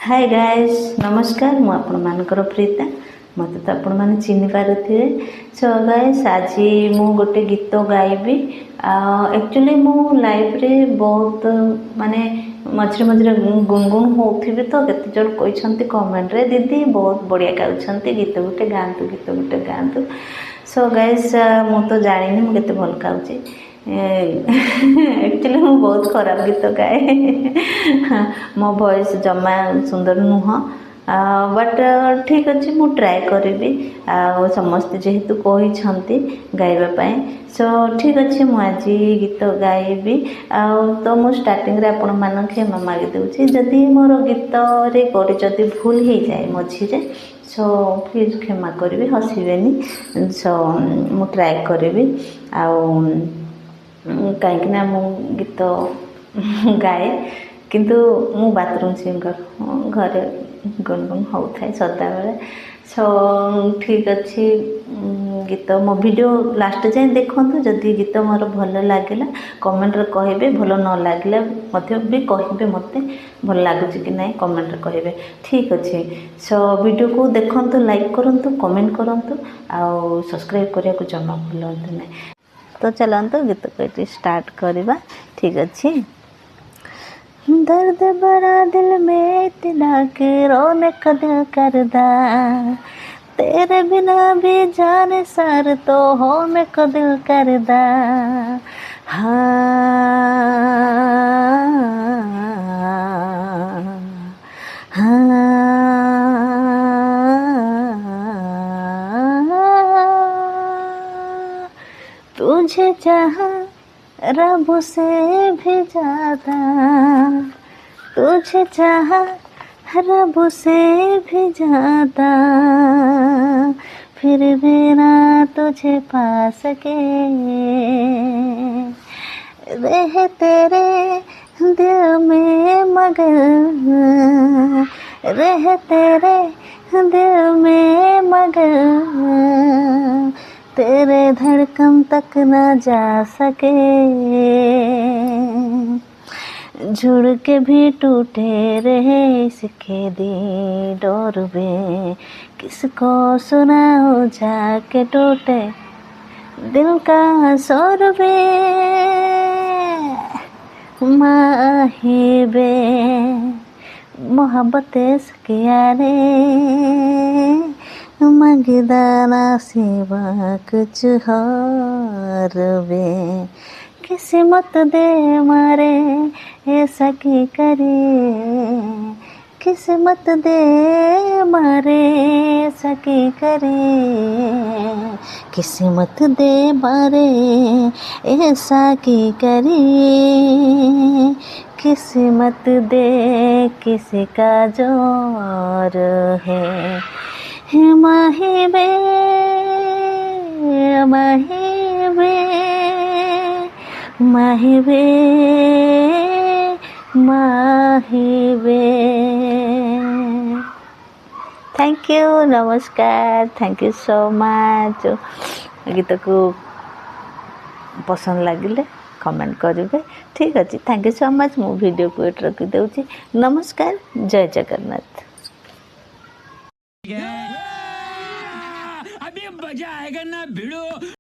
Hi guys नमस्कार मु आपण मानकर प्रीता मत तो आपण मैंने चिन्ह पारे। सो गाइस आज मु गोटे गीत गाइबी। एक्चुअली मु लाइफ रे बहुत माने मझे मझे गुनगुन होथी तो केते जण कहते कमेंट रे दीदी बहुत बढ़िया गाउछंती गीत गुटे गांतु गीत गुटे गांतु। सो गाइस मु तो जानी मु केते भल गाउची। एक्चुअली मु बहुत खराब गीत गाए। मो वॉइस जमा सुंदर नुह बट ठीक अच्छे मु ट्राए करी समस्ते जेहेतु कही गाइबापी। सो ठीक अच्छे मु आज गीत गाइबी। तो मु स्टार्टिंग रे आपण मान क्षमा मागी दूची जदि मोर गीत रे कोडी जदि भूल हो जाए मझीरे। सो प्लीज क्षमा करी हसबेनी। सो मु ट्राए करी कहीं मु गीत गाए किंतु मु बाथरूम सिंगर घरे गुनगुन होता है सदा बेले। सो ठीक अच्छे गीत मो वीडियो लास्ट जाए देखु जदि गीत मोर भल लगे कमेंट रे कहे भल न लगे भी कहे मत भल लगुच कि ना कमेंट रे कहे ठीक अच्छे। सो वीडियो को देखु लाइक करूँ कमेंट करूँ आउ सब्सक्राइब करने को जमा भूलु ना। तो चलते गीत को स्टार्ट करवा ठीक अच्छे। दर्द बड़ा दिल में इतना कि रोने का दिल करदा तेरे बिना भी जाने सार तो होने को दिल करदा। हाँ हाँ तुझे चाहा रब से भी ज़्यादा तुझे चाहा रब से भी ज़्यादा फिर भी ना तुझे पा सके रह तेरे दिल में मगर रह तेरे दिल में मगर तेरे धड़कन तक न जा सके जुड़ के भी टूटे रहे इसके दी डोर में किसको सुनाओ जाके टूटे दिल का शोर माही बे मोहब्बत सकिया रे मगदाना सिवा कुछ और वे किस्मत दे मारे ऐसा की करे किस्मत दे मारे ऐसा की करे किस्मत दे मारे ऐसा की करे किस्मत दे किसी का जोर है माही बे माही बे माही बे माही बे। थैंक यू नमस्कार थैंक यू सो मच। गीत को पसंद लगिले कमेंट करेंगे ठीक अच्छे। Thank you so much. मु वीडियो को एट रखी दूँ। नमस्कार जय जगन्नाथ। अभी मजा आएगा ना भिड़ो।